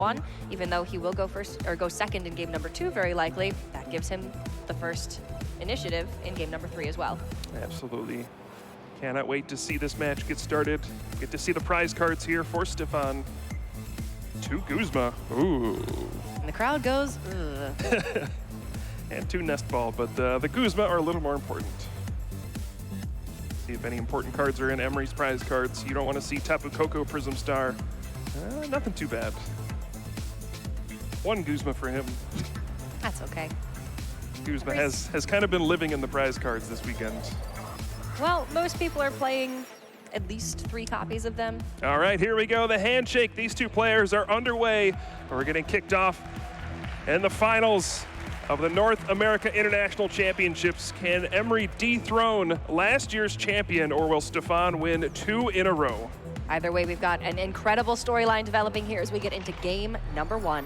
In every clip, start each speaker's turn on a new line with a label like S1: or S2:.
S1: one, even though he will go first or go second in game number 2, very likely. That gives him the first initiative in game number 3 as well.
S2: Absolutely. Cannot wait to see this match get started. Get to see the prize cards here for Stefan. 2 Guzma. Ooh.
S1: And the crowd goes, ugh.
S2: And 2 Nest Ball, but the Guzma are a little more important. See if any important cards are in Emery's prize cards. You don't want to see Tapu Koko Prism Star. Nothing too bad. 1 Guzma for him.
S1: That's okay.
S2: Guzma has kind of been living in the prize cards this weekend.
S1: Well, most people are playing at least 3 copies of them.
S2: All right, here we go. The handshake. These 2 players are underway. We're getting kicked off in the finals of the North America International Championships. Can Emery dethrone last year's champion, or will Stefan win 2 in a row?
S1: Either way, we've got an incredible storyline developing here as we get into game number 1.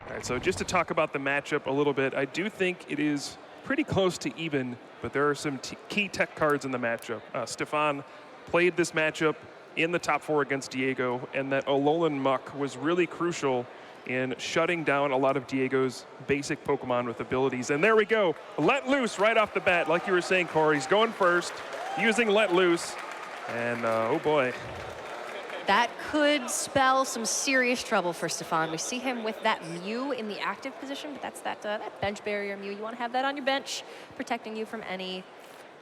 S2: All right, so just to talk about the matchup a little bit, I do think it is pretty close to even, but there are some key tech cards in the matchup. Stefan played this matchup in the top 4 against Diego, and that Alolan Muck was really crucial in shutting down a lot of Diego's basic Pokemon with abilities. And there we go, Let Loose right off the bat, like you were saying, Corey. He's going first, using Let Loose, and oh boy.
S1: That could spell some serious trouble for Stefan. We see him with that Mew in the active position, but that's that bench barrier Mew. You want to have that on your bench, protecting you from any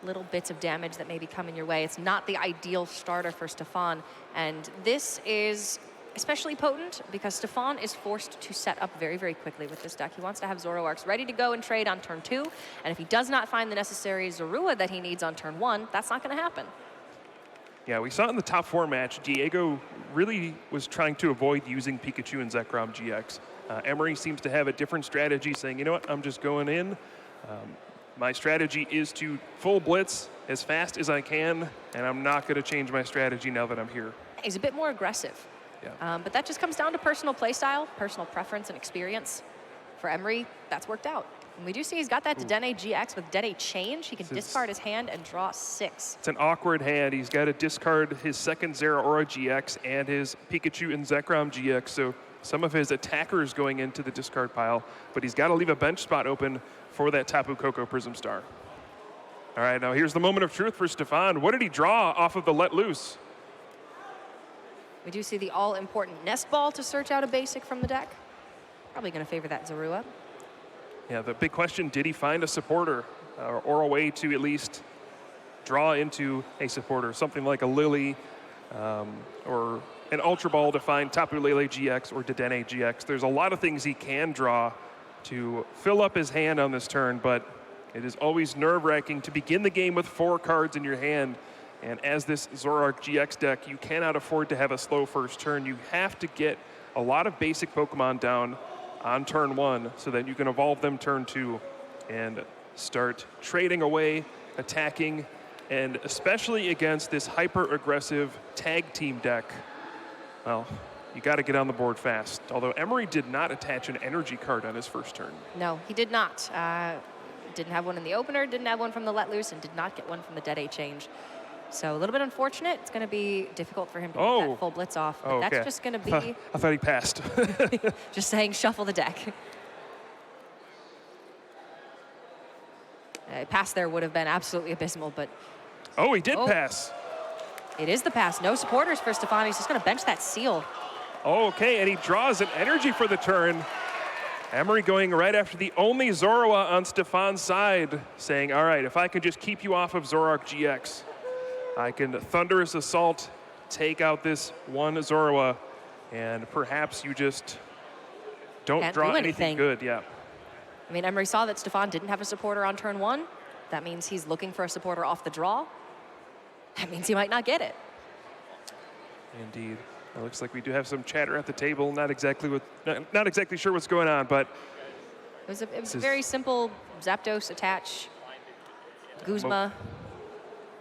S1: little bits of damage that may be coming your way. It's not the ideal starter for Stefan, and this is especially potent because Stefan is forced to set up very, very quickly with this deck. He wants to have Zoroarks ready to go and trade on turn 2, and if he does not find the necessary Zorua that he needs on turn 1, that's not going to happen.
S2: Yeah, we saw in the top 4 match, Diego really was trying to avoid using Pikachu and Zekrom GX. Emery seems to have a different strategy, saying, you know what, I'm just going in. My strategy is to full blitz as fast as I can, and I'm not going to change my strategy now that I'm here.
S1: He's a bit more aggressive.
S2: Yeah.
S1: But that just comes down to personal play style, personal preference, and experience. For Emery, that's worked out. And we do see he's got that Dedenne GX with Dedenne Change. He can discard his hand and draw 6.
S2: It's an awkward hand. He's got to discard his second Zeraora GX and his Pikachu and Zekrom GX, so some of his attackers going into the discard pile, but he's got to leave a bench spot open for that Tapu Koko Prism Star. All right, now here's the moment of truth for Stefan. What did he draw off of the Let Loose?
S1: We do see the all-important Nest Ball to search out a basic from the deck. Probably going to favor that Zorua.
S2: Yeah, the big question, did he find a supporter or a way to at least draw into a supporter, something like a Lily or an Ultra Ball to find Tapu Lele GX or Dedenne GX. There's a lot of things he can draw to fill up his hand on this turn, but it is always nerve-wracking to begin the game with 4 cards in your hand. And as this Zoroark GX deck, you cannot afford to have a slow first turn. You have to get a lot of basic Pokemon down on turn 1 so that you can evolve them turn 2 and start trading away, attacking, and especially against this hyper-aggressive tag team deck, well, you got to get on the board fast. Although Emery did not attach an energy card on his first turn.
S1: No, he did not. Didn't have one in the opener, didn't have one from the Let Loose, and did not get one from the Dedenne Change. So a little bit unfortunate. It's going to be difficult for him to get that full blitz off. But that's just going to be...
S2: I thought he passed.
S1: Just saying, shuffle the deck. A pass there would have been absolutely abysmal, but...
S2: Oh, he did pass.
S1: It is the pass. No supporters for Stefan. He's just going to bench that Seal.
S2: Oh, okay, and he draws an energy for the turn. Emery going right after the only Zorua on Stefan's side, saying, all right, if I can just keep you off of Zoroark GX, I can Thunderous Assault, take out this one Zorua, and perhaps you just don't draw anything good. Yeah.
S1: I mean, Emery saw that Stefan didn't have a supporter on turn 1. That means he's looking for a supporter off the draw. That means he might not get it.
S2: Indeed. It looks like we do have some chatter at the table. Not exactly sure what's going on, but
S1: it was a very simple Zapdos attach, Guzma.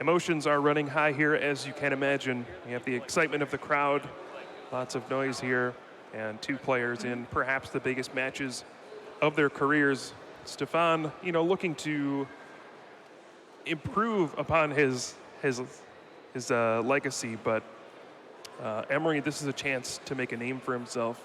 S2: Emotions are running high here, as you can imagine. We have the excitement of the crowd, lots of noise here, and 2 players in perhaps the biggest matches of their careers. Stefan, looking to improve upon his legacy, but Emery, this is a chance to make a name for himself.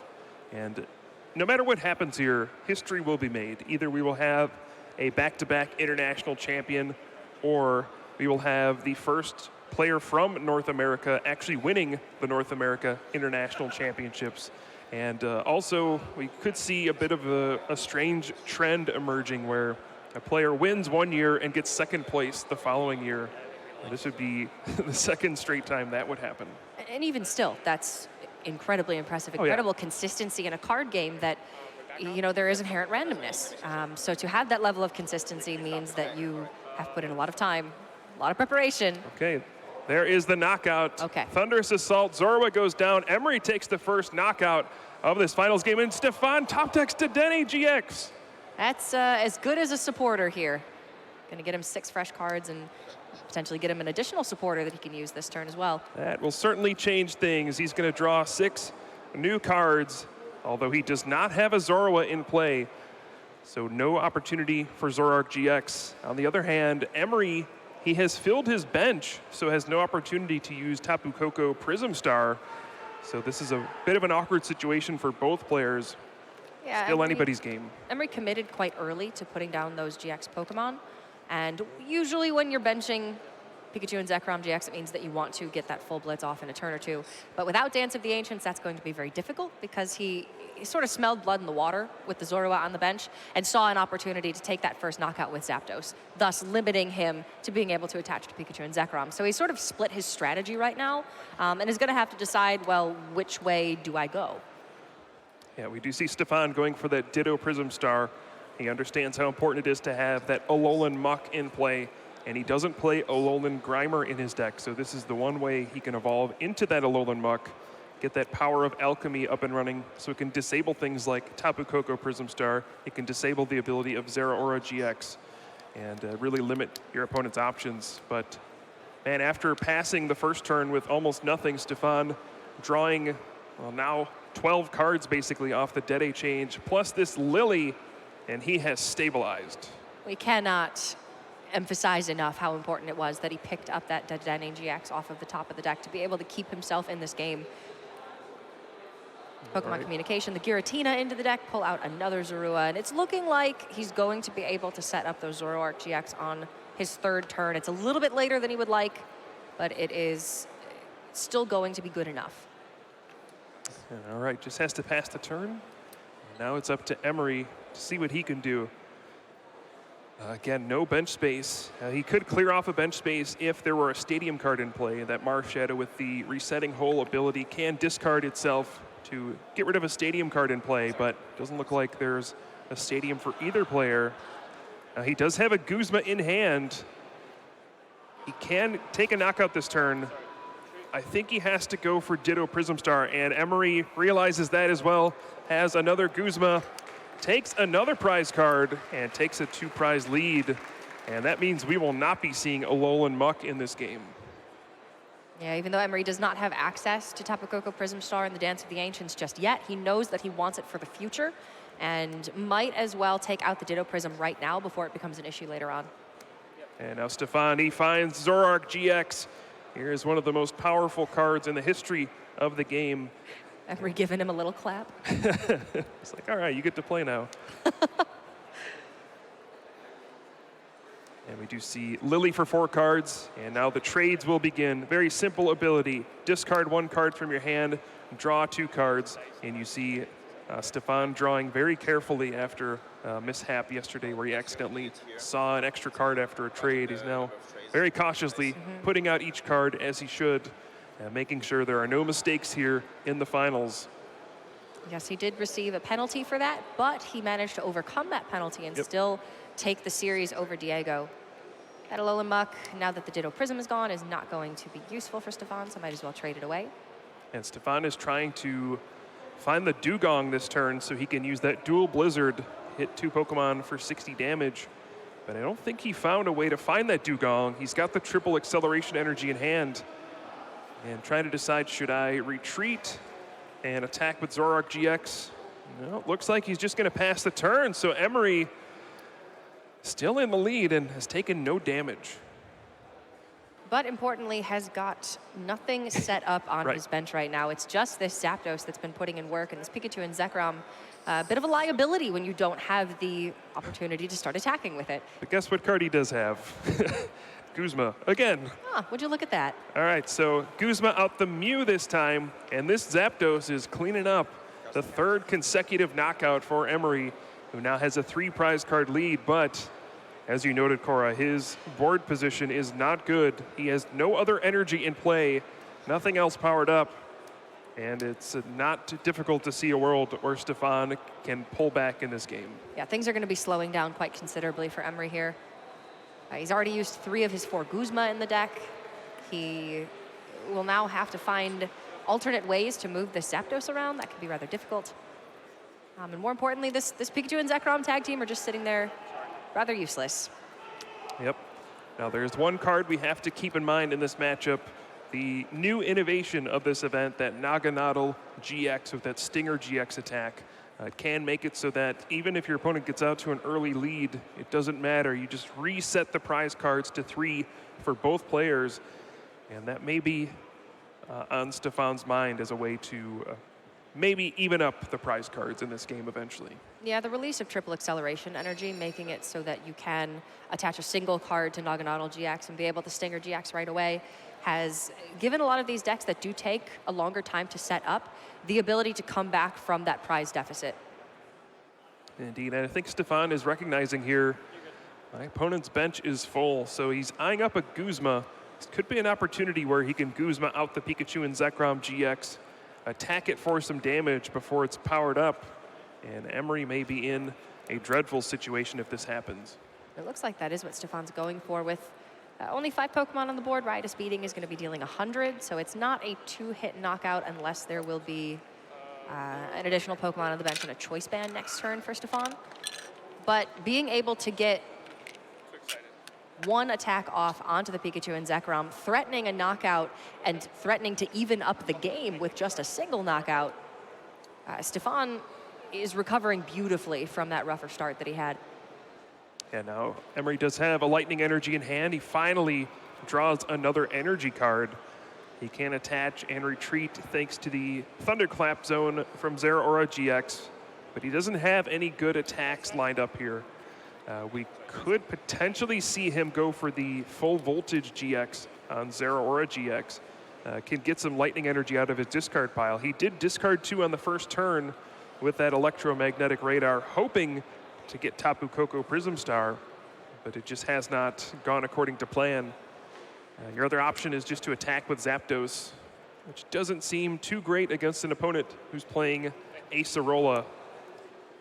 S2: And no matter what happens here, history will be made. Either we will have a back-to-back international champion, or we will have the first player from North America actually winning the North America International Championships. And also, we could see a bit of a strange trend emerging where a player wins one year and gets second place the following year. And this would be the second straight time that would happen.
S1: And even still, that's incredibly impressive, incredible consistency in a card game that, you know, there is inherent randomness. So to have that level of consistency means that you have put in a lot of time, a lot of preparation.
S2: Okay, there is the knockout.
S1: Okay.
S2: Thunderous Assault, Zorua goes down. Emery takes the first knockout of this finals game, and Stefan top decks to Denny GX.
S1: That's as good as a supporter here. Gonna get him 6 fresh cards and potentially get him an additional supporter that he can use this turn as well.
S2: That will certainly change things. He's gonna draw 6 new cards, although he does not have a Zorua in play. So no opportunity for Zoroark GX. On the other hand, Emery, he has filled his bench, so has no opportunity to use Tapu Koko Prism Star. So this is a bit of an awkward situation for both players.
S1: Yeah,
S2: Still anybody's game.
S1: Emery committed quite early to putting down those GX Pokemon. And usually when you're benching Pikachu and Zekrom GX, it means that you want to get that full blitz off in a turn or two. But without Dance of the Ancients, that's going to be very difficult because he sort of smelled blood in the water with the Zorua on the bench and saw an opportunity to take that first knockout with Zapdos, thus limiting him to being able to attach to Pikachu and Zekrom. So he sort of split his strategy right now and is going to have to decide, well, which way do I go?
S2: Yeah, we do see Stefan going for that Ditto Prism Star. He understands how important it is to have that Alolan Muck in play, and he doesn't play Alolan Grimer in his deck, so this is the one way he can evolve into that Alolan Muck, get that power of alchemy up and running, so it can disable things like Tapu Koko Prism Star. It can disable the ability of Zeraora GX, and really limit your opponent's options. But man, after passing the first turn with almost nothing, Stefan drawing, well, now 12 cards basically off the Dede change, plus this Lily, and he has stabilized.
S1: We cannot emphasize enough how important it was that he picked up that Dedenne GX off of the top of the deck to be able to keep himself in this game. Pokemon Communication, the Giratina into the deck, pull out another Zorua, and it's looking like he's going to be able to set up those Zoroark GX on his third turn. It's a little bit later than he would like, but it is still going to be good enough.
S2: All right, just has to pass the turn. Now it's up to Emery to see what he can do. Again, no bench space. He could clear off a bench space if there were a stadium card in play. That Marshadow with the resetting hole ability can discard itself to get rid of a stadium card in play, but doesn't look like there's a stadium for either player. He does have a Guzma in hand. He can take a knockout this turn. I think he has to go for Ditto Prism Star, and Emery realizes that as well, has another Guzma, takes another prize card, and takes a 2-prize lead. And that means we will not be seeing Alolan Muck in this game.
S1: Yeah, even though Emery does not have access to Tapu Koko Prism Star in the Dance of the Ancients just yet, he knows that he wants it for the future and might as well take out the Ditto Prism right now before it becomes an issue later on.
S2: And now Stefan, he finds Zoroark GX. Here's one of the most powerful cards in the history of the game.
S1: Emery giving him a little clap.
S2: It's like, all right, you get to play now. And we do see Lily for 4 cards, and now the trades will begin. Very simple ability. Discard 1 card from your hand, draw 2 cards, and you see Stefan drawing very carefully after a mishap yesterday where he accidentally saw an extra card after a trade. He's now very cautiously putting out each card as he should, making sure there are no mistakes here in the finals.
S1: Yes, he did receive a penalty for that, but he managed to overcome that penalty and still take the series over Diego. That Alolan Muck, now that the Ditto Prism is gone, is not going to be useful for Stefan, so might as well trade it away.
S2: And Stefan is trying to find the Dugong this turn so he can use that dual Blizzard, hit 2 Pokemon for 60 damage. But I don't think he found a way to find that Dugong. He's got the triple acceleration energy in hand. And trying to decide, should I retreat and attack with Zoroark GX? No, it looks like he's just going to pass the turn. So Emery still in the lead and has taken no damage.
S1: but importantly has got nothing set up on
S2: Right.
S1: his bench right now. It's just this Zapdos that's been putting in work, and this Pikachu and Zekrom, a bit of a liability when you don't have the opportunity to start attacking with it.
S2: But guess what card he does have? Guzma, again.
S1: Huh, would you look at that?
S2: All right, so Guzma out the Mew this time, and this Zapdos is cleaning up the third consecutive knockout for Emery, who now has a 3 prize card lead, but as you noted, Cora, his board position is not good. He has no other energy in play, nothing else powered up, and it's not difficult to see a world where Stefan can pull back in this game.
S1: Yeah, things are going to be slowing down quite considerably for Emery here. He's already used 3 of his 4 Guzma in the deck. He will now have to find alternate ways to move the Zapdos around. That could be rather difficult. And more importantly, this Pikachu and Zekrom tag team are just sitting there rather useless.
S2: Yep. Now there's one card we have to keep in mind in this matchup. The new innovation of this event, that Naganadel GX with that Stinger GX attack. It can make it so that even if your opponent gets out to an early lead, it doesn't matter. You just reset the prize cards to 3 for both players. And that may be on Stefan's mind as a way to maybe even up the prize cards in this game eventually.
S1: Yeah, the release of triple acceleration energy, making it so that you can attach a single card to Naganadel GX and be able to Stinger GX right away, has given a lot of these decks that do take a longer time to set up the ability to come back from that prize deficit.
S2: Indeed, and I think Stefan is recognizing here, my opponent's bench is full, so he's eyeing up a Guzma. This could be an opportunity where he can Guzma out the Pikachu and Zekrom GX, attack it for some damage before it's powered up, and Emery may be in a dreadful situation if this happens.
S1: It looks like that is what Stefan's going for with only 5 Pokemon on the board. Riot Speeding is going to be dealing 100, so it's not a 2-hit knockout unless there will be an additional Pokemon on the bench and a choice band next turn for Stefan. But being able to get 1 attack off onto the Pikachu and Zekrom, threatening a knockout and threatening to even up the game with just a single knockout, Stefan is recovering beautifully from that rougher start that he had.
S2: And now Emery does have a Lightning Energy in hand. He finally draws another energy card. He can attach and retreat thanks to the Thunderclap zone from Zeraora GX, but he doesn't have any good attacks lined up here. We could potentially see him go for the full voltage GX on Zeraora GX. Can get some Lightning Energy out of his discard pile. He did discard 2 on the first turn with that Electromagnetic Radar, hoping to get Tapu Koko Prism Star, but it just has not gone according to plan. Your other option is just to attack with Zapdos, which doesn't seem too great against an opponent who's playing Acerola.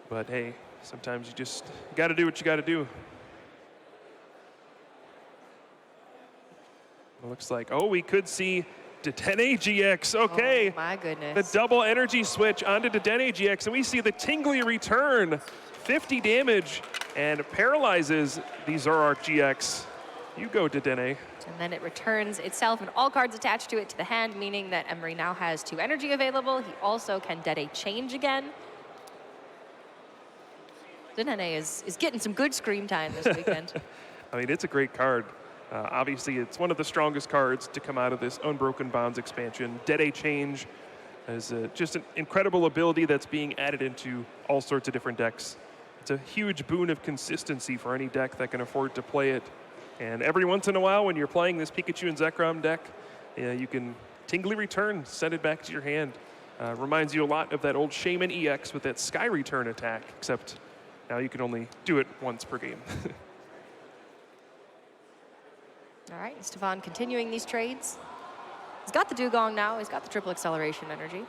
S2: But hey, sometimes you just got to do what you got to do. It looks like, oh, we could see Dedenne GX, okay.
S1: Oh my goodness.
S2: The double energy switch onto Dedenne GX, and we see the Tingly return. 50 damage and paralyzes the Zoroark GX. You go, Dedenne.
S1: And then it returns itself and all cards attached to it to the hand, meaning that Emery now has 2 energy available. He also can Dedenne change again. Dedenne is getting some good screen time this weekend.
S2: I mean, it's a great card. Obviously, it's one of the strongest cards to come out of this Unbroken Bonds expansion. Dedenne change is just an incredible ability that's being added into all sorts of different decks. It's a huge boon of consistency for any deck that can afford to play it. And every once in a while, when you're playing this Pikachu and Zekrom deck, you can Tingly Return, send it back to your hand. Reminds you a lot of that old Shaman EX with that Sky Return attack, except now you can only do it once per game.
S1: All right, Stefan continuing these trades. He's got the Dugong now. He's got the triple acceleration energy.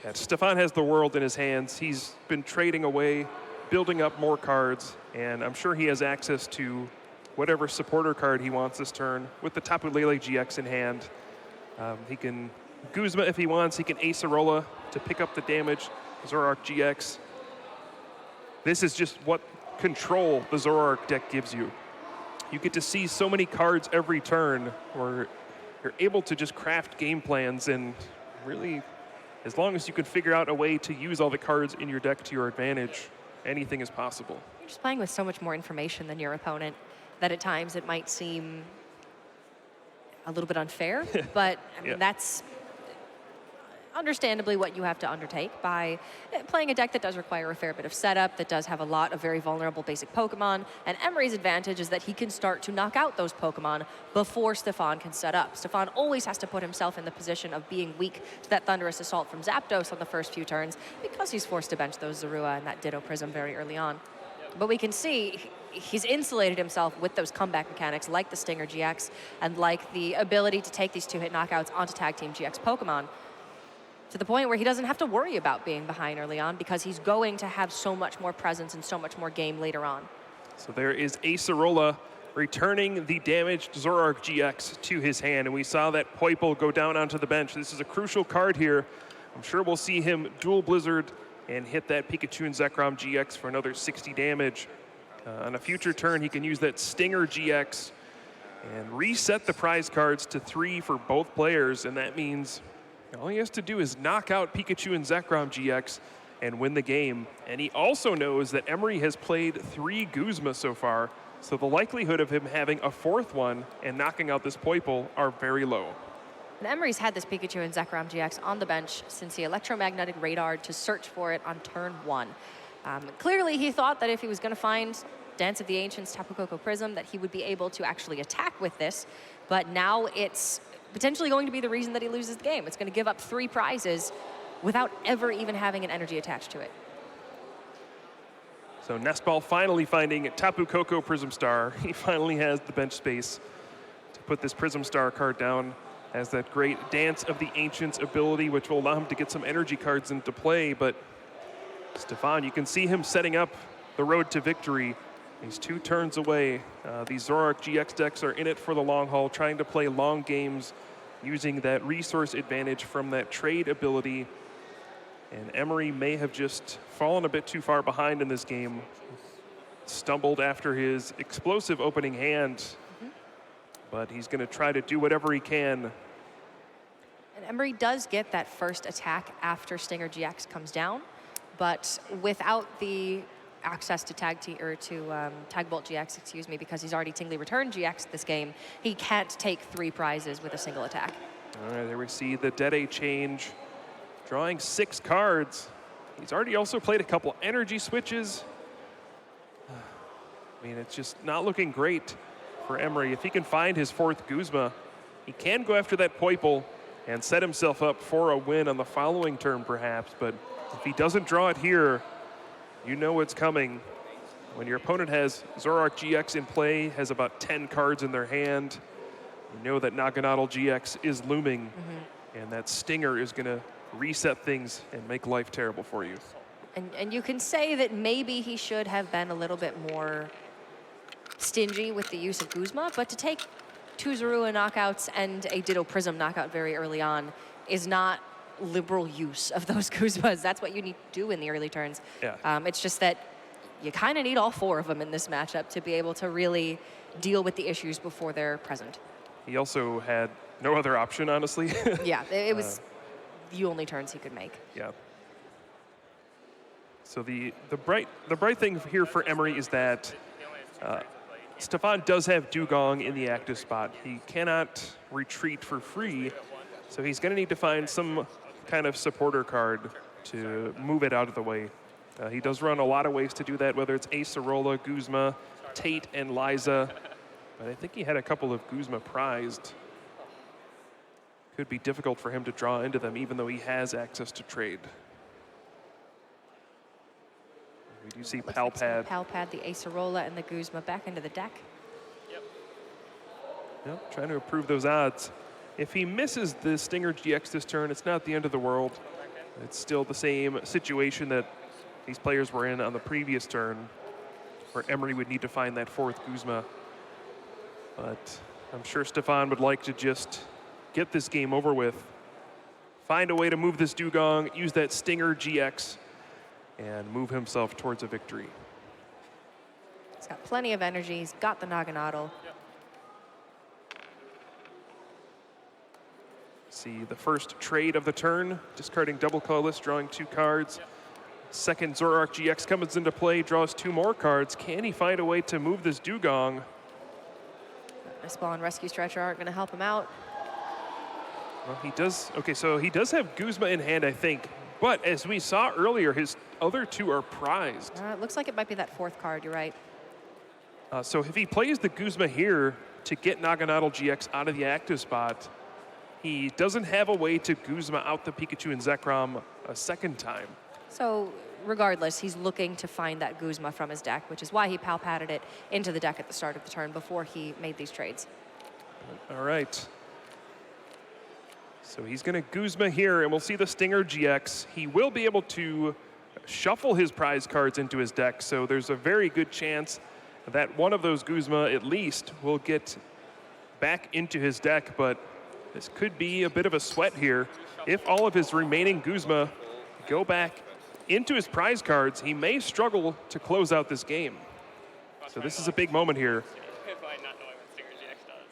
S2: Yeah, Stefan has the world in his hands. He's been trading away, building up more cards, and I'm sure he has access to whatever supporter card he wants this turn with the Tapu Lele GX in hand. He can Guzma if he wants. He can Acerola to pick up the damage. Zoroark GX. This is just what control the Zoroark deck gives you. You get to see so many cards every turn where you're able to just craft game plans, and really, as long as you can figure out a way to use all the cards in your deck to your advantage, anything is possible.
S1: You're just playing with so much more information than your opponent that at times it might seem a little bit unfair, but I mean, that's understandably what you have to undertake by playing a deck that does require a fair bit of setup, that does have a lot of very vulnerable basic Pokemon. And Emery's advantage is that he can start to knock out those Pokemon before Stefan can set up. Stefan always has to put himself in the position of being weak to that Thunderous Assault from Zapdos on the first few turns because he's forced to bench those Zorua and that Ditto Prism very early on. But we can see he's insulated himself with those comeback mechanics like the Stinger GX and like the ability to take these 2-hit knockouts onto Tag Team GX Pokemon, to the point where he doesn't have to worry about being behind early on because he's going to have so much more presence and so much more game later on.
S2: So there is Acerola returning the damaged Zoroark GX to his hand, and we saw that Poipole go down onto the bench. This is a crucial card here. I'm sure we'll see him dual Blizzard and hit that Pikachu and Zekrom GX for another 60 damage. On a future turn, he can use that Stinger GX and reset the prize cards to 3 for both players, and that means all he has to do is knock out Pikachu and Zekrom GX and win the game. And he also knows that Emery has played 3 Guzma so far, so the likelihood of him having a 4th one and knocking out this Poipole are very low.
S1: And Emery's had this Pikachu and Zekrom GX on the bench since he electromagnetic radared to search for it on turn 1. Clearly, he thought that if he was going to find Dance of the Ancients, Tapu Koko Prism, that he would be able to actually attack with this, but now it's potentially going to be the reason that he loses the game. It's going to give up 3 prizes without ever even having an energy attached to it.
S2: So Nestball finally finding Tapu Koko Prism Star. He finally has the bench space to put this Prism Star card down. Has that great Dance of the Ancients ability, which will allow him to get some energy cards into play. But Stefan, you can see him setting up the road to victory. He's 2 turns away. These Zoroark GX decks are in it for the long haul, trying to play long games using that resource advantage from that trade ability. And Emery may have just fallen a bit too far behind in this game. Stumbled after his explosive opening hand, but he's going to try to do whatever he can.
S1: And Emery does get that first attack after Stinger GX comes down, but without the access to Tag Bolt GX, excuse me, because he's already Tingly returned GX this game, he can't take 3 prizes with a single attack.
S2: All right, there we see the Dede change, drawing 6 cards. He's already also played a couple energy switches. I mean, it's just not looking great for Emery. If he can find his 4th Guzma, he can go after that Poipole and set himself up for a win on the following turn, perhaps. But if he doesn't draw it here, you know what's coming. When your opponent has Zoroark GX in play, has about 10 cards in their hand, you know that Naganadel GX is looming, and that Stinger is going to reset things and make life terrible for you.
S1: And you can say that maybe he should have been a little bit more stingy with the use of Guzma, but to take 2 Zorua knockouts and a Ditto Prism knockout very early on is not liberal use of those Guzmas. That's what you need to do in the early turns.
S2: Yeah.
S1: It's just that you kind of need all 4 of them in this matchup to be able to really deal with the issues before they're present.
S2: He also had no other option, honestly.
S1: Yeah, it was the only turns he could make.
S2: Yeah. So the bright thing here for Emery is that Stefan does have Dugong in the active spot. He cannot retreat for free, so he's going to need to find some kind of supporter card to move it out of the way. He does run a lot of ways to do that, whether it's Acerola, Guzma, Tate, and Liza. But I think he had a couple of Guzma prized. Could be difficult for him to draw into them, even though he has access to trade. We do see Palpad.
S1: Palpad, the Acerola, and the Guzma back into the deck.
S2: Yep, trying to improve those odds. If he misses the Stinger GX this turn, it's not the end of the world. It's still the same situation that these players were in on the previous turn, where Emery would need to find that 4th Guzma. But I'm sure Stefan would like to just get this game over with, find a way to move this Dugong, use that Stinger GX, and move himself towards a victory.
S1: He's got plenty of energy. He's got the Naganadel.
S2: See the first trade of the turn, discarding double colorless, drawing 2 cards. Second Zoroark GX comes into play, draws 2 more cards. Can he find a way to move this Dugong?
S1: Ice Ball and Rescue Stretcher aren't going to help him out.
S2: Well, he does. Okay, so he does have Guzma in hand, I think. But as we saw earlier, his other two are prized.
S1: It looks like it might be that fourth card. You're right.
S2: So if he plays the Guzma here to get Naganadel GX out of the active spot, he doesn't have a way to Guzma out the Pikachu and Zekrom a second time.
S1: So regardless, he's looking to find that Guzma from his deck, which is why he pal-patted it into the deck at the start of the turn before he made these trades.
S2: All right. So he's going to Guzma here, and we'll see the Stinger GX. He will be able to shuffle his prize cards into his deck, so there's a very good chance that one of those Guzma, at least, will get back into his deck, but this could be a bit of a sweat here. If all of his remaining Guzma go back into his prize cards, he may struggle to close out this game. So this is a big moment here.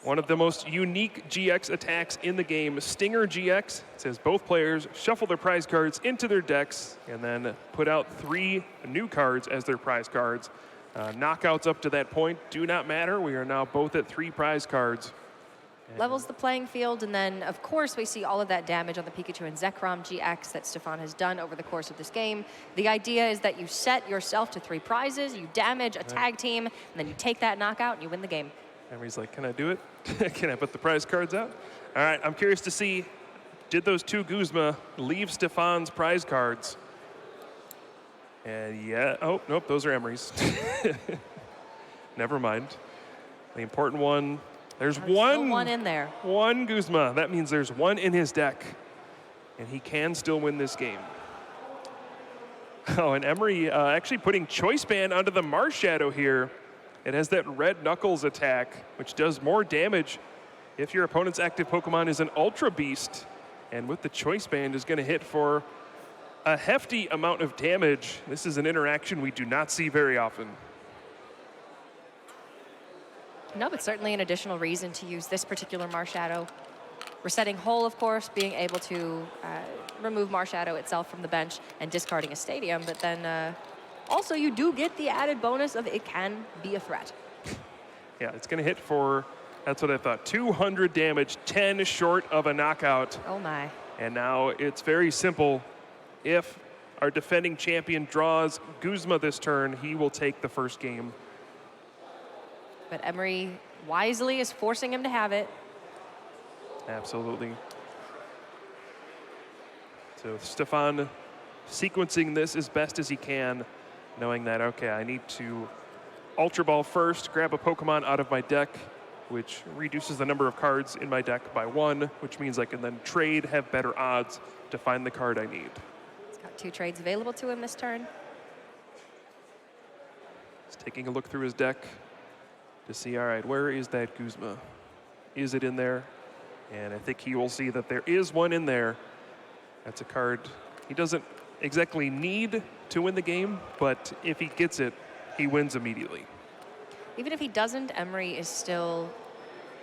S2: One of the most unique GX attacks in the game, Stinger GX. It says both players shuffle their prize cards into their decks and then put out 3 new cards as their prize cards. Knockouts up to that point do not matter. We are now both at 3 prize cards.
S1: Levels the playing field, and then, of course, we see all of that damage on the Pikachu and Zekrom GX that Stefan has done over the course of this game. The idea is that you set yourself to 3 prizes, you damage a tag team, and then you take that knockout and you win the game.
S2: Emery's like, can I do it? Can I put the prize cards out? All right, I'm curious to see, did those 2 Guzma leave Stefan's prize cards? And yeah, oh, nope, those are Emery's. Never mind. The important one, there's
S1: one in there.
S2: 1 Guzma. That means there's 1 in his deck, and he can still win this game. Oh, and Emery actually putting Choice Band onto the Marshadow here. It has that Red Knuckles attack, which does more damage if your opponent's active Pokemon is an Ultra Beast. And with the Choice Band is going to hit for a hefty amount of damage. This is an interaction we do not see very often.
S1: No, but certainly an additional reason to use this particular Marshadow. Resetting Hole, of course, being able to remove Marshadow itself from the bench and discarding a Stadium, but then also you do get the added bonus of it can be a threat.
S2: Yeah, it's going to hit for, that's what I thought, 200 damage, 10 short of a knockout.
S1: Oh my.
S2: And now it's very simple. If our defending champion draws Guzma this turn, he will take the first game.
S1: But Emery wisely is forcing him to have it.
S2: Absolutely. So Stefan sequencing this as best as he can, knowing that, okay, I need to Ultra Ball first, grab a Pokemon out of my deck, which reduces the number of cards in my deck by 1, which means I can then trade, have better odds to find the card I need.
S1: He's got 2 trades available to him this turn.
S2: He's taking a look through his deck to see, all right, where is that Guzma? Is it in there? And I think he will see that there is 1 in there. That's a card he doesn't exactly need to win the game, but if he gets it, he wins immediately.
S1: Even if he doesn't, Emery is still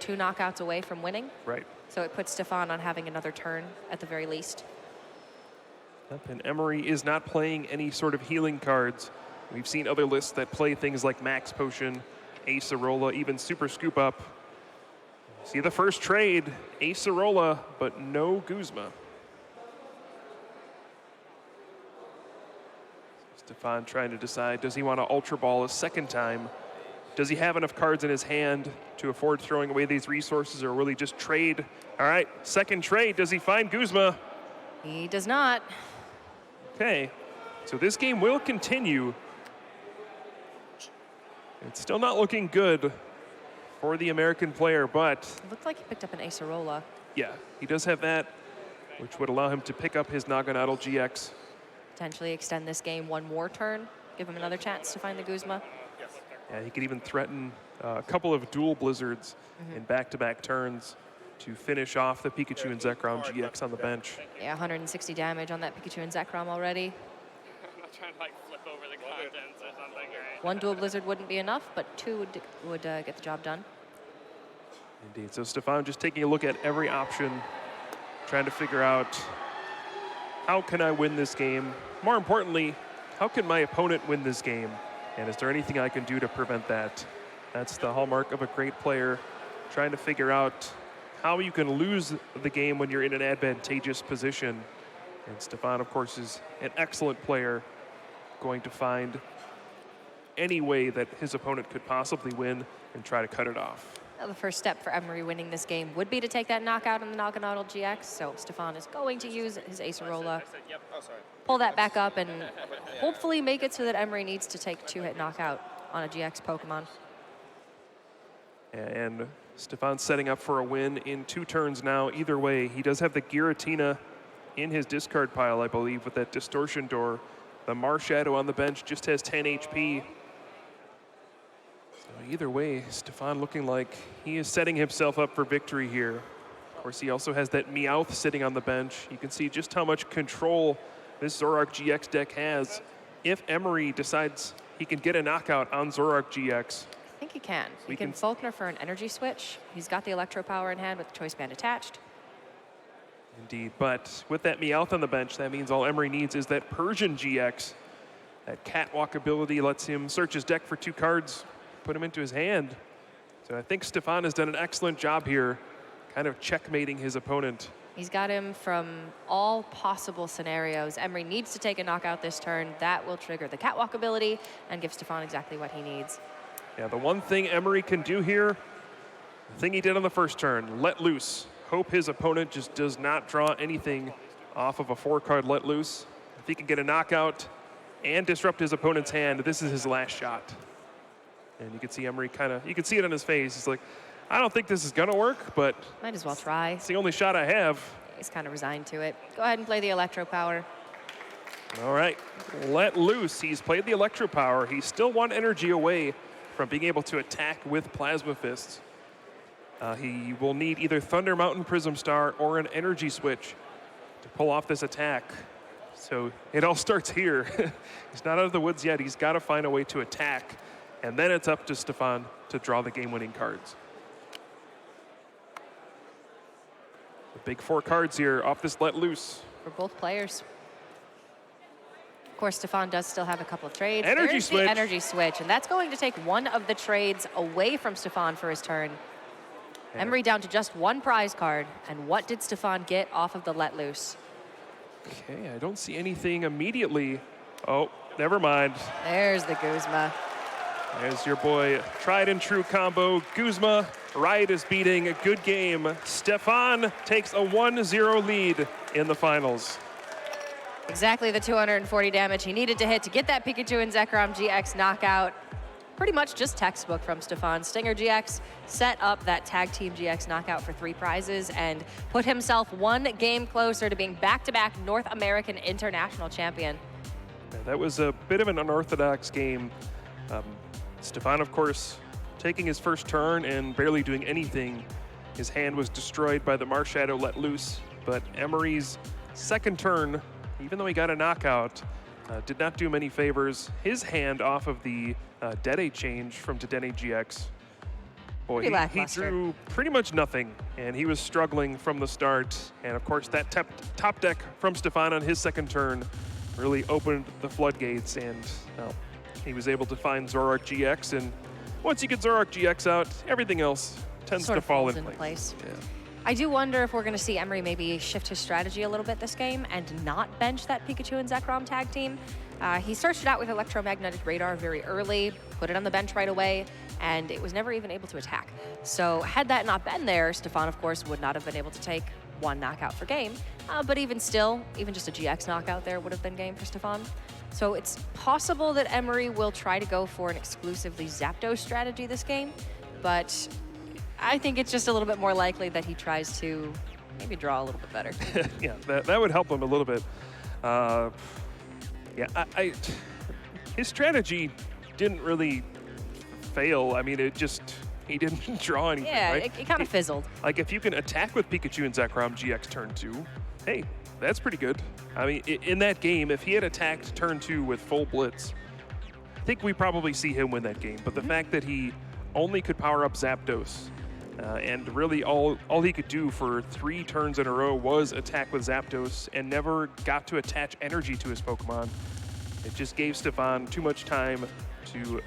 S1: 2 knockouts away from winning.
S2: Right.
S1: So it puts Stefan on having another turn at the very least.
S2: Yep, and Emery is not playing any sort of healing cards. We've seen other lists that play things like Max Potion, Acerola, even Super Scoop Up. See the first trade, Acerola, but no Guzma. Stefan trying to decide, does he want to Ultra Ball a second time? Does he have enough cards in his hand to afford throwing away these resources, or will he just trade? All right, second trade, does he find Guzma?
S1: He does not.
S2: Okay, so this game will continue. It's still not looking good for the American player, but
S1: It looked like he picked up an Acerola.
S2: yeah, he does have that, which would allow him to pick up his Naganadel GX.
S1: Potentially extend this game 1 more turn. Give him another chance to find the Guzma.
S2: Yeah, he could even threaten a couple of dual blizzards in back-to-back turns to finish off the Pikachu and Zekrom GX on the bench.
S1: Yeah, 160 damage on that Pikachu and Zekrom already.
S3: I'm not trying to like flip over the contents or something, right?
S1: 1 dual blizzard wouldn't be enough, but 2 would get the job done.
S2: Indeed. So Stefan just taking a look at every option, trying to figure out how can I win this game? More importantly, how can my opponent win this game? And is there anything I can do to prevent that? That's the hallmark of a great player, trying to figure out how you can lose the game when you're in an advantageous position. And Stefan, of course, is an excellent player, going to find any way that his opponent could possibly win and try to cut it off.
S1: Now, the first step for Emery winning this game would be to take that knockout in the Naganadel GX. So Stefan is going to use his Acerola, pull that back up, and hopefully make it so that Emery needs to take 2-hit knockout on a GX Pokemon.
S2: And Stefan's setting up for a win in 2 turns now. Either way, he does have the Giratina in his discard pile, I believe, with that Distortion Door. The Marshadow on the bench just has 10 HP. So either way, Stefan looking like he is setting himself up for victory here. Of course, he also has that Meowth sitting on the bench. You can see just how much control this Zoroark GX deck has. If Emery decides he can get a knockout on Zoroark GX,
S1: I think he can. He can Faulkner for an energy switch. He's got the Electro Power in hand with the Choice Band attached.
S2: Indeed, but with that Meowth on the bench, that means all Emery needs is that Persian GX. That Catwalk ability lets him search his deck for 2 cards, put them into his hand. So I think Stefan has done an excellent job here, kind of checkmating his opponent.
S1: He's got him from all possible scenarios. Emery needs to take a knockout this turn. That will trigger the Catwalk ability and give Stefan exactly what he needs.
S2: Yeah, the one thing Emery can do here, the thing he did on the first turn, let loose. Hope his opponent just does not draw anything off of a 4-card let loose. If he can get a knockout and disrupt his opponent's hand, this is his last shot. And you can see Emery you can see it on his face. He's like, I don't think this is gonna work, but
S1: might as well try.
S2: It's the only shot I have.
S1: He's kind of resigned to it. Go ahead and play the Electro Power.
S2: All right, let loose. He's played the Electro Power. He's still 1 energy away from being able to attack with Plasma Fists. He will need either Thunder Mountain Prism Star or an energy switch to pull off this attack. So it all starts here. He's not out of the woods yet. He's got to find a way to attack. And then it's up to Stefan to draw the game-winning cards. The big 4 cards here off this let loose.
S1: For both players. Of course, Stefan does still have a couple of trades.
S2: Energy
S1: There's
S2: switch.
S1: The energy switch, and that's going to take one of the trades away from Stefan for his turn. Emery down to just 1 prize card. And what did Stefan get off of the let loose?
S2: Okay, I don't see anything immediately. Oh, never mind.
S1: There's the Guzma.
S2: There's your boy, tried and true combo. Guzma, Riot is beating. A good game. Stefan takes a 1-0 lead in the finals.
S1: Exactly the 240 damage he needed to hit to get that Pikachu and Zekrom GX knockout. Pretty much just textbook from Stefan. Stinger GX set up that Tag Team GX knockout for 3 prizes and put himself 1 game closer to being back-to-back North American International Champion.
S2: Yeah, that was a bit of an unorthodox game. Stefan, of course, taking his first turn and barely doing anything. His hand was destroyed by the Marshadow let loose, but Emery's second turn, even though he got a knockout, did not do him any favors. His hand off of the Dede change from Dedenne GX. Boy, he drew pretty much nothing, and he was struggling from the start. And of course, that top deck from Stefan on his second turn really opened the floodgates, and he was able to find Zoroark GX. And once you get Zoroark GX out, everything else tends to fall in place. Yeah.
S1: I do wonder if we're going to see Emery maybe shift his strategy a little bit this game and not bench that Pikachu and Zekrom tag team. He started out with Electromagnetic Radar very early, put it on the bench right away, and it was never even able to attack. So had that not been there, Stefan, of course, would not have been able to take 1 knockout for game. But even still, even just a GX knockout there would have been game for Stefan. So it's possible that Emery will try to go for an exclusively Zapdos strategy this game, but I think it's just a little bit more likely that he tries to maybe draw a little bit better.
S2: Yeah, that would help him a little bit. Yeah, his strategy didn't really fail. I mean, he didn't draw anything,
S1: Yeah,
S2: right?
S1: it kind of fizzled.
S2: Like, if you can attack with Pikachu and Zekrom GX turn 2, hey, that's pretty good. I mean, in that game, if he had attacked turn 2 with full blitz, I think we probably see him win that game. But the fact that he only could power up Zapdos, and really all he could do for 3 turns in a row was attack with Zapdos and never got to attach energy to his Pokemon. It just gave Stefan too much time to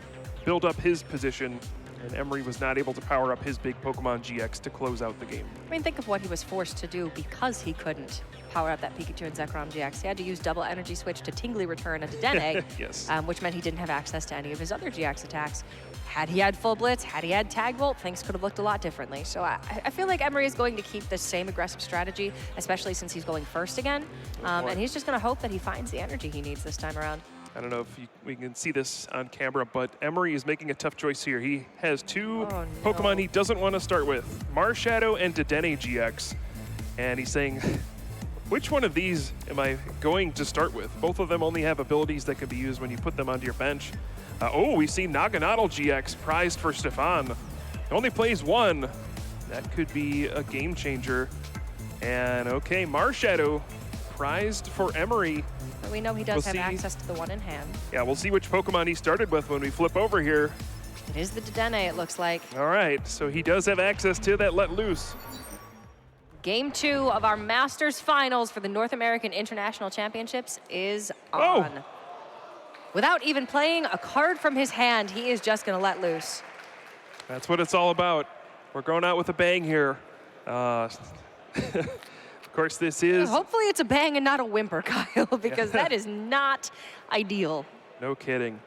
S2: build up his position And Emery was not able to power up his big Pokemon GX to close out the game.
S1: I mean, think of what he was forced to do because he couldn't power up that Pikachu and Zekrom GX. He had to use double energy switch to Tingly Return and Dedenne,
S2: Yes.
S1: Which meant he didn't have access to any of his other GX attacks. Had he had Full Blitz, had he had Tag Volt, things could have looked a lot differently. So I feel like Emery is going to keep the same aggressive strategy, especially since he's going first again. And he's just going to hope that he finds the energy he needs this time around.
S2: I don't know if we can see this on camera, but Emery is making a tough choice here. He has two Pokemon he doesn't want to start with, Marshadow and Dedenne GX. And he's saying, which one of these am I going to start with? Both of them only have abilities that can be used when you put them onto your bench. We see Naganadel GX prized for Stefan. Only plays one. That could be a game changer. And okay, Marshadow prized for Emery.
S1: But we know he does have access to the one in hand.
S2: Yeah, we'll see which Pokemon he started with when we flip over here.
S1: It is the Dedenne, it looks like.
S2: All right, so he does have access to that Let Loose.
S1: Game 2 of our Masters Finals for the North American International Championships is on. Without even playing a card from his hand, he is just going to let loose.
S2: That's what it's all about. We're going out with a bang here. Of course, this is...
S1: Hopefully it's a bang and not a whimper, Kyle, because that is not ideal.
S2: No kidding.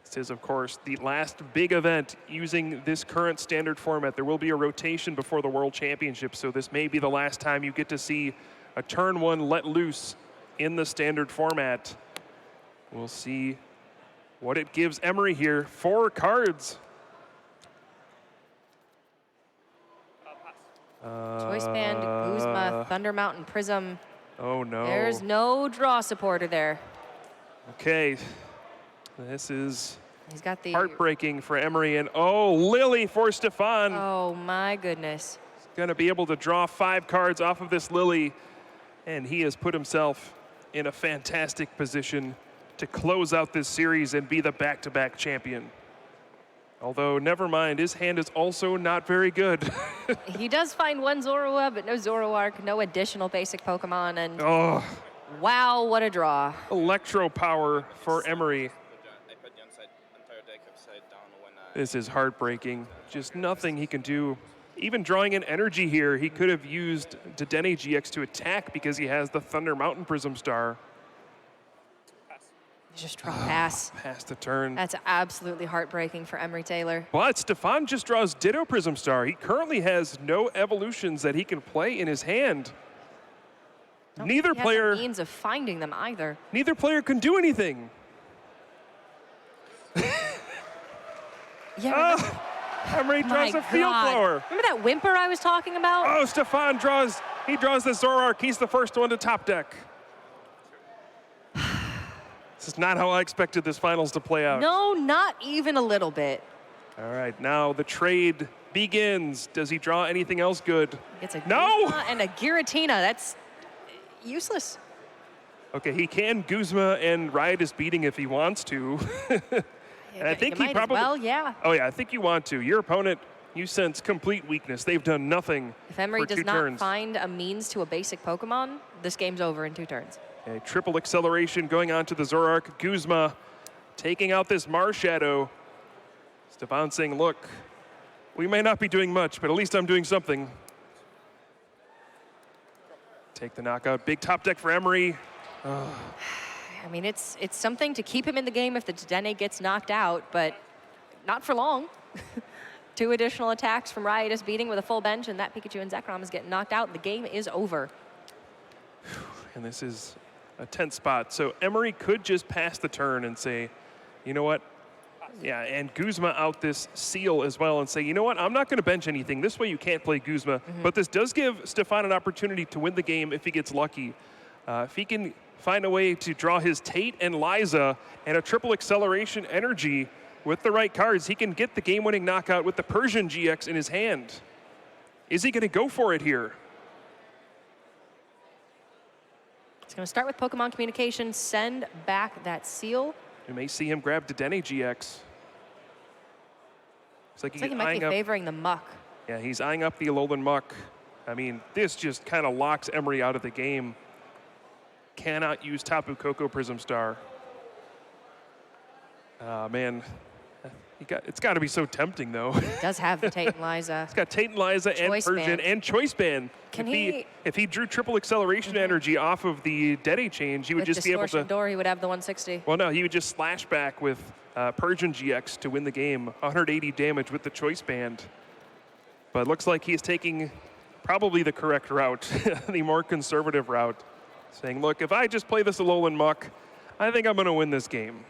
S2: This is, of course, the last big event using this current standard format. There will be a rotation before the World Championship, so this may be the last time you get to see a turn one let loose in the standard format. We'll see what it gives Emery here. 4 cards.
S1: Choice Band, Guzma, Thunder Mountain, Prism.
S2: Oh, no.
S1: There's no draw supporter there.
S2: Okay. This is
S1: He's got the
S2: heartbreaking for Emery. And, Lily for Stefan.
S1: Oh, my goodness.
S2: He's going to be able to draw 5 cards off of this Lily. And he has put himself in a fantastic position to close out this series and be the back-to-back champion. Although, never mind, his hand is also not very good.
S1: He does find one Zorua, but no Zoroark, no additional basic Pokemon, and wow, what a draw.
S2: Electro power for Emery. This is heartbreaking. Just nothing he can do. Even drawing an energy here, he could have used Dedenne GX to attack because he has the Thunder Mountain Prism Star.
S1: Just draw pass.
S2: Pass the turn.
S1: That's absolutely heartbreaking for Emery Taylor.
S2: But Stefan just draws Ditto Prism Star. He currently has no evolutions that he can play in his hand. Neither player
S1: has a means of finding them either.
S2: Neither player can do anything. Emery draws a Field Blower.
S1: Remember that whimper I was talking about?
S2: Oh, Stefan draws the Zoroark. He's the first one to top deck. This is not how I expected this finals to play out.
S1: No, not even a little bit.
S2: All right, now the trade begins. Does he draw anything else good?
S1: He gets a Guzma and a Giratina. That's useless.
S2: Okay, he can Guzma and Riotous Beating if he wants to. And I think he probably...
S1: Well, yeah.
S2: Oh, yeah, I think you want to. Your opponent, you sense complete weakness. They've done nothing
S1: If Emery does not
S2: turns.
S1: find a means to a basic Pokemon, this game's over in 2 turns.
S2: A triple acceleration going on to the Zoroark. Guzma taking out this Marshadow. Stefan saying, look, we may not be doing much, but at least I'm doing something. Take the knockout. Big top deck for Emery.
S1: I mean, it's something to keep him in the game if the Dedenne gets knocked out, but not for long. 2 additional attacks from Riotous Beating with a full bench, and that Pikachu and Zekrom is getting knocked out. The game is over.
S2: And this is a tense spot. So Emery could just pass the turn and say, you know what? Yeah, and Guzma out this Seal as well and say, you know what? I'm not going to bench anything. This way you can't play Guzma. But this does give Stefan an opportunity to win the game if he gets lucky. If he can find a way to draw his Tate and Liza and a triple acceleration energy with the right cards, he can get the game-winning knockout with the Persian GX in his hand. Is he going to go for it here?
S1: He's going to start with Pokemon Communication, send back that Seal.
S2: You may see him grab Dedenne GX. Looks like
S1: he might be favoring the Muck.
S2: Yeah, he's eyeing up the Alolan Muck. I mean, this just kind of locks Emery out of the game. Cannot use Tapu Koko Prism Star. Man, It's got to be so tempting, though.
S1: Does have the Tate and Liza.
S2: It's got Tate and Liza and
S1: Choice
S2: Persian
S1: Band.
S2: and Choice Band.
S1: Can
S2: If he drew triple acceleration energy off of the Dede change, he would
S1: With
S2: just be able
S1: Distortion
S2: to.
S1: Door, he would have the 160.
S2: Well, no, he would just slash back with Persian GX to win the game. 180 damage with the Choice Band. But it looks like he's taking probably the correct route, the more conservative route, saying, look, if I just play this Alolan Muck, I think I'm going to win this game.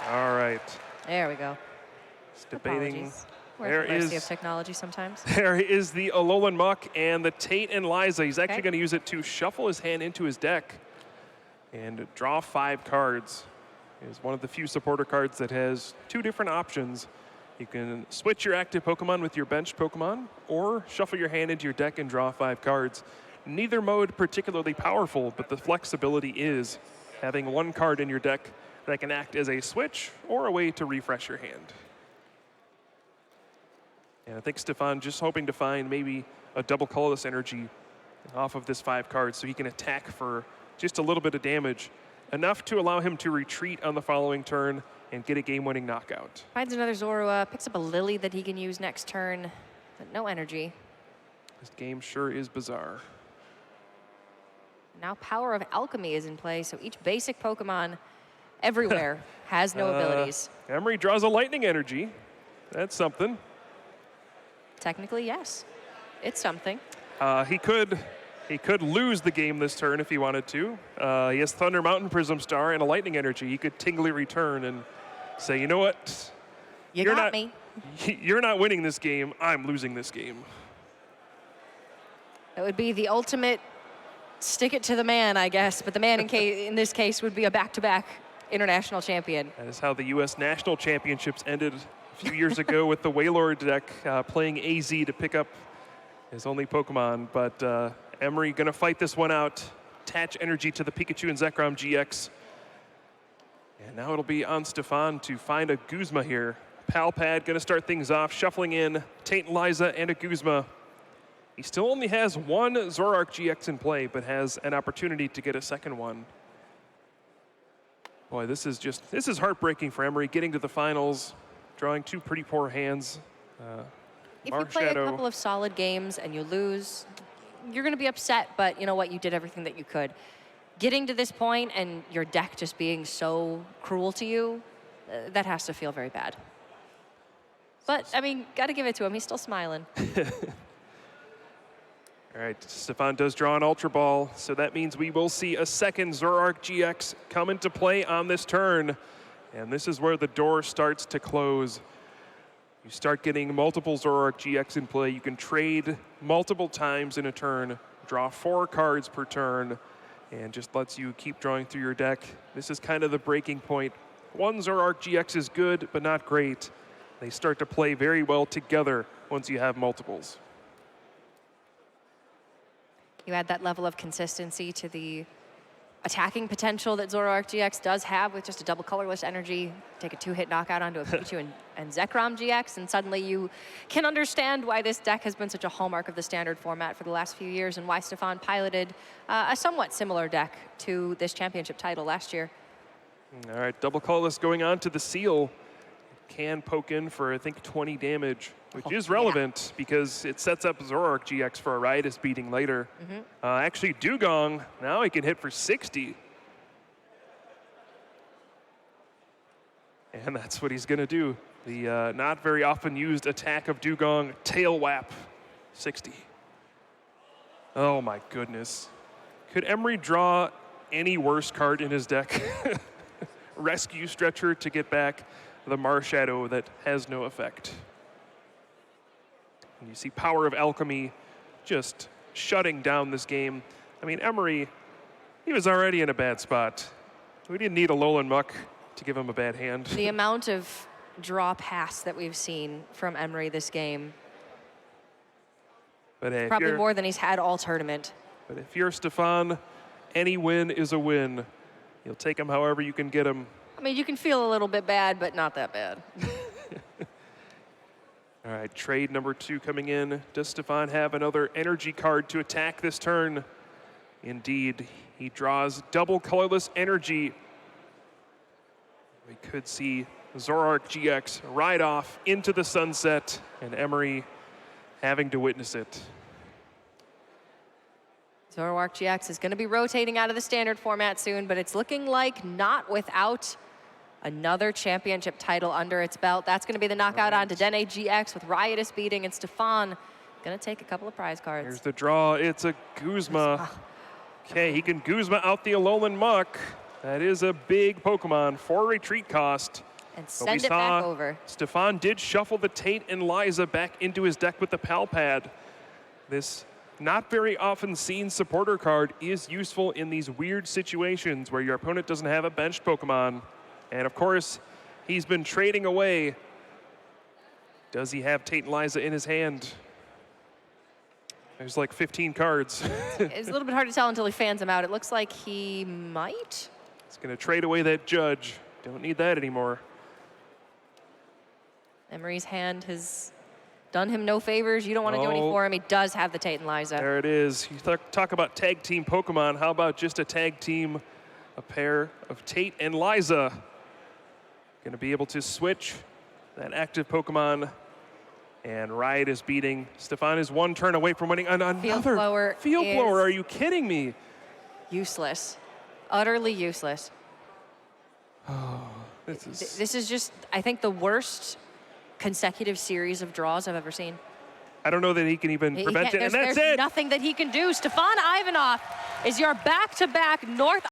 S2: All right.
S1: There we go.
S2: It's debating.
S1: Apologies. We're at the mercy of technology sometimes.
S2: There is the Alolan Muck and the Tate and Liza. He's actually
S1: Okay.
S2: going to use it to shuffle his hand into his deck and draw 5 cards. It's one of the few supporter cards that has 2 different options. You can switch your active Pokemon with your benched Pokemon, or shuffle your hand into your deck and draw 5 cards. Neither mode particularly powerful, but the flexibility is having 1 card in your deck that can act as a switch or a way to refresh your hand. And I think Stefan just hoping to find maybe a double colorless energy off of this 5 cards so he can attack for just a little bit of damage, enough to allow him to retreat on the following turn and get a game-winning knockout.
S1: Finds another Zorua, picks up a Lily that he can use next turn, but no energy.
S2: This game sure is bizarre.
S1: Now Power of Alchemy is in play, so each basic Pokemon everywhere has no abilities.
S2: Emery draws a lightning energy. That's something.
S1: Technically, yes. It's something.
S2: He could lose the game this turn if he wanted to. He has Thunder Mountain Prism Star and a lightning energy. He could tingly return and say, you know what?
S1: You're got me.
S2: You're not winning this game. I'm losing this game.
S1: It would be the ultimate stick it to the man, I guess. But the man in this case would be a back-to-back international champion.
S2: That is how the U.S. National Championships ended a few years ago with the Wailord deck playing AZ to pick up his only Pokemon. But Emery going to fight this one out. Attach energy to the Pikachu and Zekrom GX. And now it'll be on Stefan to find a Guzma here. Palpad going to start things off, shuffling in Tate and Liza and a Guzma. He still only has 1 Zoroark GX in play, but has an opportunity to get a second one. Boy, this is heartbreaking for Emery, getting to the finals, drawing 2 pretty poor hands.
S1: If you play a couple of solid games and you lose, you're going to be upset, but you know what? You did everything that you could. Getting to this point and your deck just being so cruel to you, that has to feel very bad. But, I mean, got to give it to him. He's still smiling.
S2: All right, Stefan does draw an Ultra Ball, so that means we will see a second Zoroark GX come into play on this turn. And this is where the door starts to close. You start getting multiple Zoroark GX in play. You can trade multiple times in a turn, draw 4 cards per turn, and just lets you keep drawing through your deck. This is kind of the breaking point. 1 Zoroark GX is good, but not great. They start to play very well together once you have multiples.
S1: You add that level of consistency to the attacking potential that Zoroark GX does have with just a double colorless energy. Take a 2-hit knockout onto a Pikachu and Zekrom GX, and suddenly you can understand why this deck has been such a hallmark of the standard format for the last few years and why Stefan piloted a somewhat similar deck to this championship title last year.
S2: All right, double colorless going on to the Seal. Can poke in for, I think, 20 damage, which is relevant because it sets up Zoroark GX for a Riotous beating later. Actually, Dugong, now he can hit for 60. And that's what he's going to do. The not very often used attack of Dugong, Tail Whap, 60. Oh my goodness. Could Emery draw any worse card in his deck? Rescue Stretcher to get back the Marshadow that has no effect. And you see Power of Alchemy just shutting down this game. I mean, Emery, he was already in a bad spot. We didn't need a Alolan Muck to give him a bad hand.
S1: The amount of draw pass that we've seen from Emery this game,
S2: But hey,
S1: probably more than he's had all tournament.
S2: But if you're Stefan, any win is a win. You'll take him however you can get him.
S1: I mean, you can feel a little bit bad, but not that bad.
S2: All right, trade number 2 coming in. Does Stefan have another energy card to attack this turn? Indeed, he draws double colorless energy. We could see Zoroark GX ride off into the sunset, and Emery having to witness it.
S1: Zoroark GX is going to be rotating out of the standard format soon, but it's looking like not without another championship title under its belt. That's going to be the knockout on Dedenne GX with Riotous beating, and Stefan going to take a couple of prize cards.
S2: Here's the draw. It's a Guzma. Okay, he can Guzma out the Alolan Muck. That is a big Pokemon for retreat cost.
S1: And send it back over.
S2: Stefan did shuffle the Tate and Liza back into his deck with the Pal Pad. This not very often seen supporter card is useful in these weird situations where your opponent doesn't have a benched Pokemon. And of course, he's been trading away. Does he have Tate and Liza in his hand? There's like 15 cards.
S1: It's a little bit hard to tell until he fans them out. It looks like he might.
S2: He's going to trade away that Judge. Don't need that anymore.
S1: Emery's hand has done him no favors. You don't want to do any for him. He does have the Tate and Liza.
S2: There it is. You talk about tag team Pokemon. How about just a tag team, a pair of Tate and Liza? Going to be able to switch that active Pokemon. And Riot is beating. Stefan is one turn away from winning another
S1: Field blower.
S2: Are you kidding me?
S1: Useless. Utterly useless.
S2: Oh,
S1: This is just, I think, the worst consecutive series of draws I've ever seen.
S2: I don't know that he can even prevent it, and that's
S1: there's
S2: it.
S1: nothing that he can do. Stefan Ivanoff is your back-to-back North